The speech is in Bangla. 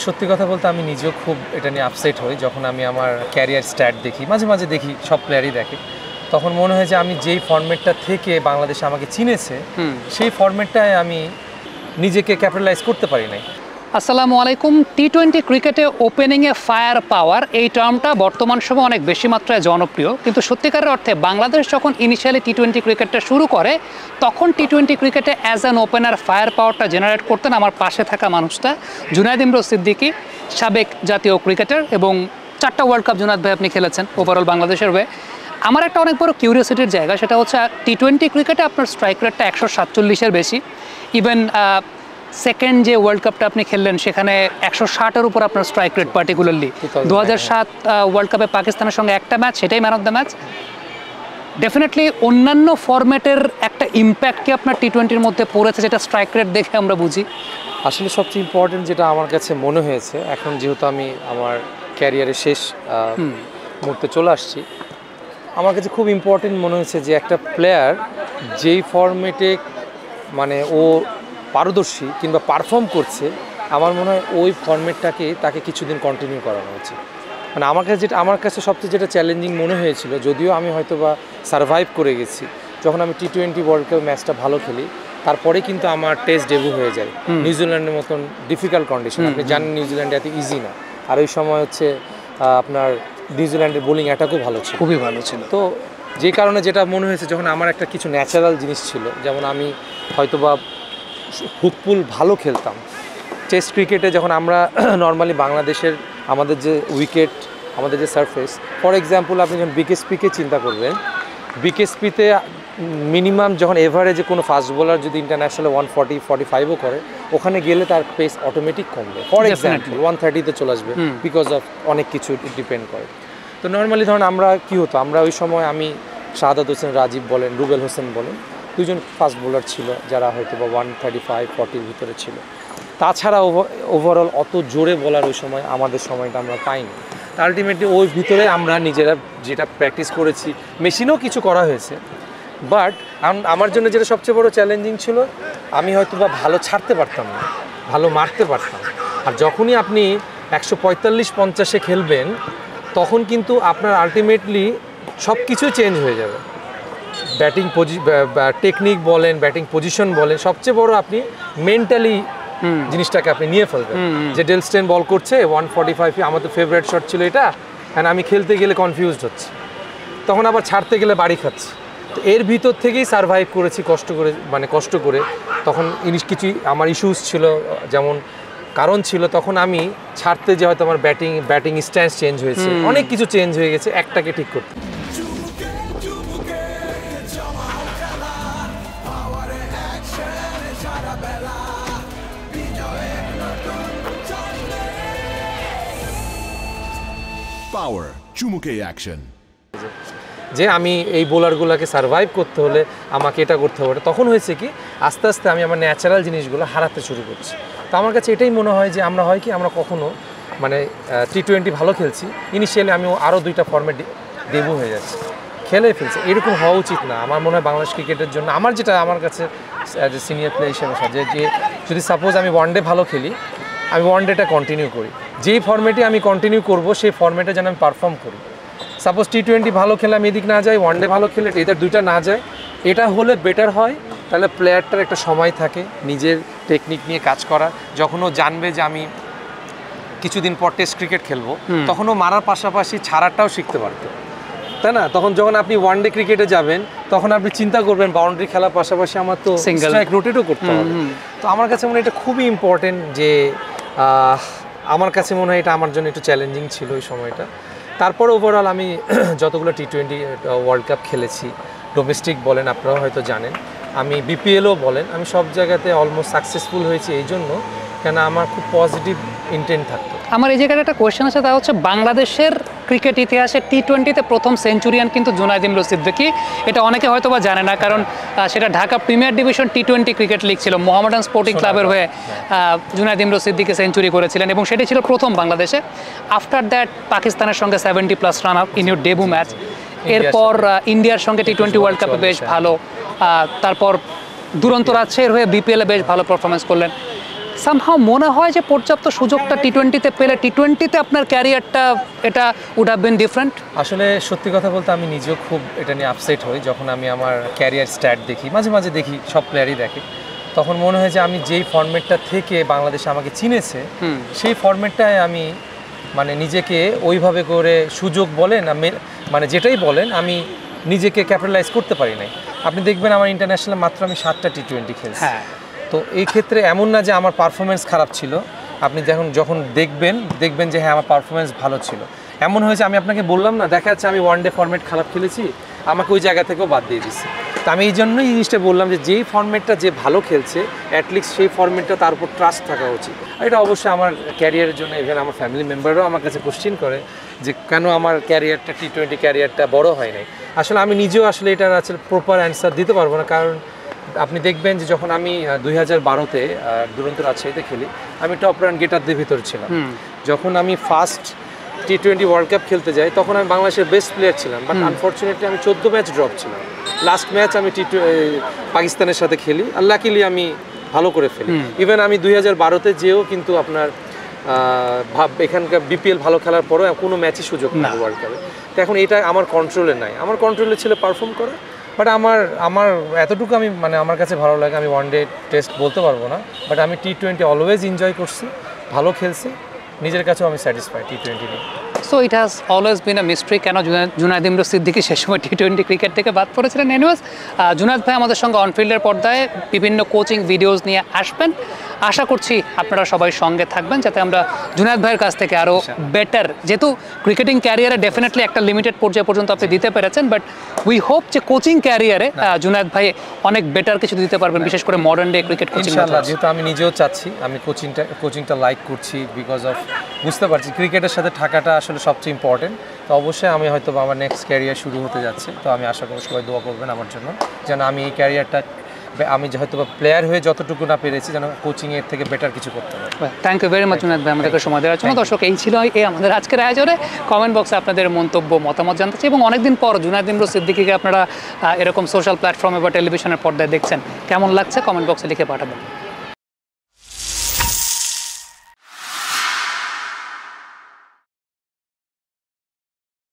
সত্যি কথা বলতে আমি নিজেও খুব এটা নিয়ে আপসেট হই যখন আমি আমার ক্যারিয়ার স্ট্যাট দেখি, মাঝে মাঝে দেখি, সব প্লেয়ারই দেখে, তখন মনে হয় যে আমি যেই ফরম্যাটটা থেকে বাংলাদেশ আমাকে চিনেছে সেই ফরম্যাটটায় আমি নিজেকে ক্যাপিটালাইজ করতে পারি নাই। আসসালামু আলাইকুম। টি-20 ক্রিকেটে ওপেনিংয়ে ফায়ার পাওয়ার এই টার্মটা বর্তমান সময়ে অনেক বেশি মাত্রায় জনপ্রিয়, কিন্তু সত্যিকারের অর্থে বাংলাদেশ যখন ইনিশিয়ালি টি-20 ক্রিকেটটা শুরু করে তখন টি-20 ক্রিকেটে অ্যাজ অ্যান ওপেনার ফায়ার পাওয়ারটা জেনারেট করতেন আমার পাশে থাকা মানুষটা, জুনায়েদ ইমরোজ সিদ্দিকী, সাবেক জাতীয় ক্রিকেটার, এবং 4টা ওয়ার্ল্ড কাপ জুনায়েদ ভাই আপনি খেলেছেন ওভারঅল বাংলাদেশের হয়ে। আমার একটা অনেক বড় কিউরিওসিটির জায়গা, সেটা হচ্ছে টি-20 ক্রিকেটে আপনার স্ট্রাইক রেটটা 147-এর বেশি। ইভেন সেকেন্ড যে ওয়ার্ল্ড কাপটা আপনি খেললেন সেখানে 160-এর উপর আপনার স্ট্রাইক রেট, পার্টিকুলারলি 2007 ওয়ার্ল্ড কাপে পাকিস্তানের সঙ্গে একটা ম্যাচ, সেটাই man of the match. Definitely অন্যান্য ফরম্যাটের একটা ইম্প্যাক্ট কি আপনার টি-20-র মধ্যে পড়েছে, যেটা স্ট্রাইক রেট দেখে আমরা বুঝি? আসলে সবচেয়ে ইম্পর্টেন্ট যেটা আমার কাছে মনে হয়েছে, এখন যেহেতু আমি আমার ক্যারিয়ারের শেষ মুহূর্তে চলে আসছি, আমার কাছে খুব ইম্পর্টেন্ট মনে হয়েছে যে একটা প্লেয়ার যেই ফরম্যাটে মানে ও পারদর্শী কিংবা পারফর্ম করছে, আমার মনে হয় ওই ফরম্যাটটাকে তাকে কিছুদিন কন্টিনিউ করানো উচিত। মানে আমার কাছে সবচেয়ে যেটা চ্যালেঞ্জিং মনে হয়েছিল, যদিও আমি হয়তো বা সারভাইভ করে গেছি, যখন আমি টি-20 ওয়ার্ল্ড কাপ ম্যাচটা ভালো খেলি, তারপরে কিন্তু আমার টেস্ট ডেবিউ হয়ে যায় নিউজিল্যান্ডের মতন ডিফিকাল্ট কন্ডিশন। আপনি জানেন নিউজিল্যান্ডে এত ইজি না, আর ওই সময় হচ্ছে আপনার নিউজিল্যান্ডের বোলিং অ্যাটাকও ভালো ছিল, খুবই ভালো ছিল। তো যে কারণে যেটা মনে হয়েছে, যখন আমার একটা কিছু ন্যাচারাল জিনিস ছিল, যেমন আমি হয়তোবা হুকপুল ভালো খেলতাম টেস্ট ক্রিকেটে, যখন আমরা নর্মালি বাংলাদেশের আমাদের যে উইকেট, আমাদের যে সারফেস, ফর এক্সাম্পল আপনি যখন বিকেএসপিকে চিন্তা করবেন, বিকেএসপিতে মিনিমাম যখন এভারেজে কোনো ফাস্ট বোলার যদি ইন্টারন্যাশনালে 140-145ও করে, ওখানে গেলে তার পেস অটোমেটিক কমবে, ফর এক্সাম্পল 130-তে চলে আসবে, বিকজ অফ অনেক কিছু ডিপেন্ড করে। তো নর্মালি ধরুন আমরা কী হতো, আমরা ওই সময় আমি শাহাদাত হোসেন রাজীব বলেন, রুবেল হোসেন বলেন, দুজন ফাস্ট বোলার ছিল যারা হয়তো বা 135-40-র ভিতরে ছিল। তাছাড়া ওভারঅল অত জোরে বলার ওই সময় আমাদের সময়টা আমরা পাইনি। আলটিমেটলি ওই ভিতরে আমরা নিজেরা যেটা প্র্যাকটিস করেছি, মেশিনেও কিছু করা হয়েছে, বাট আমার জন্য যেটা সবচেয়ে বড় চ্যালেঞ্জিং ছিল, আমি হয়তো বা ভালো ছাড়তে পারতাম না, ভালো মারতে পারতাম। আর যখনই আপনি 145-50-এ খেলবেন, তখন কিন্তু আপনার আলটিমেটলি সব কিছু চেঞ্জ হয়ে যাবে। ব্যাটিং টেকনিক বলেন, ব্যাটিং পজিশন বলেন, সবচেয়ে বড় আপনি মেন্টালি জিনিসটাকে আপনি নিয়ে ফেলবেন। যে ডেল স্টেন বল করছে 145, আমার তো ফেভারিট শট ছিল এটা, অ্যান্ড আমি খেলতে গেলে কনফিউজড হচ্ছে, তখন আবার ছাড়তে গেলে বাড়ি খাচ্ছি। তো এর ভিতর থেকেই সারভাইভ করেছি কষ্ট করে। তখন কিছু আমার ইস্যুস ছিল, যেমন কারণ ছিল, তখন আমি ছাড়তে যে হয়তো আমার ব্যাটিং স্ট্যান্স চেঞ্জ হয়েছে, অনেক কিছু চেঞ্জ হয়ে গেছে একটাকে ঠিক করতে। পাওয়ার চুমুকে অ্যাকশন, যে আমি এই বোলারগুলোকে সারভাইভ করতে হলে আমাকে এটা করতে হবে। তখন হয়েছে কি, আস্তে আস্তে আমি আমার ন্যাচারাল জিনিসগুলো হারাতে শুরু করছি। তো আমার কাছে এটাই মনে হয় যে আমরা কখনো মানে টি-20 ভালো খেলছি, ইনিশিয়ালি আমি আরও 2টা ফর্মে ডেবিউ হয়ে যাচ্ছে, খেলে ফেলছে, এরকম হওয়া উচিত না। আমার মনে হয় বাংলাদেশ ক্রিকেটের জন্য আমার কাছে অ্যাজ এ সিনিয়র প্লেয়ার হিসেবে সাজে, যে যদি সাপোজ আমি ওয়ানডে ভালো খেলি, আমি ওয়ানডেটা কন্টিনিউ করি, যেই ফর্মেটে আমি কন্টিনিউ করব সেই ফর্মেটে যেন আমি পারফর্ম করি। সাপোজ টি-20 ভালো খেলাম, এদিক না যায়, ওয়ানডে ভালো খেলে এদের 2টা না যায়, এটা হলে বেটার হয়। তাহলে প্লেয়ারটার একটা সময় থাকে নিজের টেকনিক নিয়ে কাজ করার, যখন ও জানবে যে আমি কিছুদিন পর টেস্ট ক্রিকেট খেলবো, তখন ও মারার পাশাপাশি ছাড়াটাও শিখতে পারতো, তাই না? তখন যখন আপনি ওয়ানডে ক্রিকেটে যাবেন, তখন আপনি চিন্তা করবেন বাউন্ডারি খেলার পাশাপাশি আমার তো স্ট্রাইক রোটেটও করতে হবে। তো আমার কাছে মনে হয় এটা খুবই ইম্পর্টেন্ট, যে আমার কাছে মনে হয় এটা আমার জন্য একটু চ্যালেঞ্জিং ছিল ওই সময়টা। তারপর ওভারঅল আমি যতগুলো টি-20 ওয়ার্ল্ড কাপ খেলেছি, ডোমেস্টিক বলেন, আপনারাও হয়তো জানেন, আমি বিপিএলও বলেন, আমি সব জায়গাতে অলমোস্ট সাকসেসফুল হয়েছি এই জন্য কেন আমার খুব পজিটিভ ইন্টেন্ট থাকতো। আমার এই জায়গায় একটা কোয়েশ্চেন আছে, তা হচ্ছে বাংলাদেশের ক্রিকেট ইতিহাসে টি-20-তে প্রথম সেঞ্চুরিয়ান কিন্তু জুনায়েদ ইমরোজ সিদ্দিকী। এটা অনেকে হয়তো বা জানে না, কারণ সেটা ঢাকা প্রিমিয়ার ডিভিশন টি-20 ক্রিকেট লিগ ছিল, মোহামেডান স্পোর্টিং ক্লাবের হয়ে জুনায়েদ ইমরোজ সিদ্দিকী সেঞ্চুরি করেছিলেন, এবং সেটি ছিল প্রথম বাংলাদেশে। আফটার দ্যাট পাকিস্তানের সঙ্গে 70+ run up in your debut match, এরপর ইন্ডিয়ার সঙ্গে টি-20 ওয়ার্ল্ড কাপে বেশ ভালো, তারপর দুরন্ত রাজশাহীর হয়ে বিপিএলে বেশ ভালো পারফরমেন্স করলেন। সামহাও মনে হয় যে পর্যাপ্ত সুযোগটা টি-20-তে পেলে টি-20-তে আপনার ক্যারিয়ারটা এটা উড হ্যাভ বিন ডিফারেন্ট? আসলে সত্যি কথা বলতে আমি নিজেও খুব এটা নিয়ে আপসেট হই যখন আমি আমার ক্যারিয়ার স্ট্যাট দেখি, মাঝে মাঝে দেখি, সব প্লেয়ারই দেখে, তখন মনে হয় যে আমি যেই ফরম্যাটটা থেকে বাংলাদেশ আমাকে চিনেছে সেই ফরম্যাটটায় আমি মানে নিজেকে ওইভাবে করে সুযোগ বলেন মানে যেটাই বলেন আমি নিজেকে ক্যাপিটালাইজ করতে পারি নাই। আপনি দেখবেন আমার ইন্টারন্যাশনাল মাত্র আমি 7টা টি-20 খেলছি। তো এই ক্ষেত্রে এমন না যে আমার পারফরমেন্স খারাপ ছিল, আপনি যখন দেখবেন যে হ্যাঁ আমার পারফরমেন্স ভালো ছিল। এমন হয়েছে আমি আপনাকে বললাম না, দেখা যাচ্ছে আমি ওয়ান ডে ফরম্যাট খারাপ খেলেছি, আমাকে ওই জায়গা থেকেও বাদ দিয়ে দিচ্ছে। তো আমি এই জন্যই জিনিসটা বললাম যে যেই ফরম্যাটটা যে ভালো খেলছে অ্যাটলিস্ট সেই ফরম্যাটটা তার উপর ট্রাস্ট থাকা উচিত। আর এটা অবশ্যই আমার ক্যারিয়ারের জন্য ইভেন আমার ফ্যামিলি মেম্বাররাও আমার কাছে কোশ্চেন করে যে কেন আমার ক্যারিয়ারটা টি-20 ক্যারিয়ারটা বড় হয় নাই। আসলে আমি নিজেও আসলে এটার আসলে প্রপার অ্যান্সার দিতে পারবো না, কারণ আপনি দেখবেন যে যখন আমি 2012-তে দুরন্ত রাজশাহীতে খেলি, আমি টপ রান গেটারদের ভিতরে ছিলাম। যখন আমি ফার্স্ট টি-20 ওয়ার্ল্ড কাপ খেলতে যাই তখন আমি বাংলাদেশের বেস্ট প্লেয়ার ছিলাম, বাট আনফর্চুনেটলি আমি 14 ম্যাচ ড্রপ ছিলাম। লাস্ট ম্যাচ আমি পাকিস্তানের সাথে খেলি, আর লাকিলি আমি ভালো করে ফেলি। ইভেন আমি 2012-তে যেও কিন্তু আপনার এখানকার বিপিএল ভালো খেলার পরেও কোনো ম্যাচই সুযোগ নেই ওয়ার্ল্ড কাপে। তো এখন এটা আমার কন্ট্রোলে নাই, আমার কন্ট্রোলে ছিল পারফর্ম করা। বাট আমার এতটুকু আমি মানে আমার কাছে ভালো লাগে, আমি ওয়ান ডে টেস্ট বলতে পারবো না, বাট আমি টি-20 অলওয়েজ এনজয় করছি, ভালো খেলছি, নিজের কাছেও আমি স্যাটিসফাই টি-20 নিয়ে। So it has always been a mystery কেন জুনায়েদ ইমরুল সিদ্দিকী সে সময় টি-20 ক্রিকেট থেকে বাদ পড়েছিলেন। এনিওয়েজ, জুনায়েদ ভাই আমাদের সঙ্গে অনফিল্ডের পর্দায় বিভিন্ন কোচিং ভিডিওস নিয়ে আসবেন। আশা করছি আপনারা সবাই সঙ্গে থাকবেন যাতে আমরা জুনায়েদ ভাইয়ের কাছ থেকে আরও বেটার, যেহেতু ক্রিকেটিং ক্যারিয়ারে ডেফিনেটলি একটা লিমিটেড পর্যায় পর্যন্ত আপনি দিতে পেরেছেন, বাট উই হোপ যে কোচিং ক্যারিয়ারে জুনায়েদ ভাই অনেক বেটার কিছু দিতে পারবেন, বিশেষ করে মডার্ন ডে ক্রিকেট কোচিং। ইনশাআল্লাহ, যেহেতু আমি নিজেও চাচ্ছি, আমি কোচিংটা লাইক করছি বিকজ অফ বুঝতে পারছি ক্রিকেটের সাথে থাকাটা আসলে সবচেয়ে ইম্পর্টেন্ট। তো অবশ্যই আমি হয়তো আমার নেক্সট ক্যারিয়ার শুরু হতে যাচ্ছে, তো আমি আশা করি সবাই দোয়া করবেন আমার জন্য, যেন আমি এই ক্যারিয়ারটা আমি হয়তো প্লেয়ার হয়ে যতটুকু না পেরেছি যেন কোচিংয়ের থেকে বেটার কিছু করতে পারি। Thank you very much Junaid ভাই আমাদেরকে সময় দেওয়ার জন্য। দর্শক, এই ছিল আমাদের আজকের আয়োজনে। কমেন্ট বক্সে আপনাদের মন্তব্য মতামত জানতে চাই, এবং অনেকদিন পর জুনায়েদ ইমরুল সিদ্দিকীকে আপনারা এরকম সোশ্যাল প্ল্যাটফর্মে বা টেলিভিশনের পর্দায় দেখছেন, কেমন লাগছে কমেন্ট বক্সে লিখে পাঠাবেন।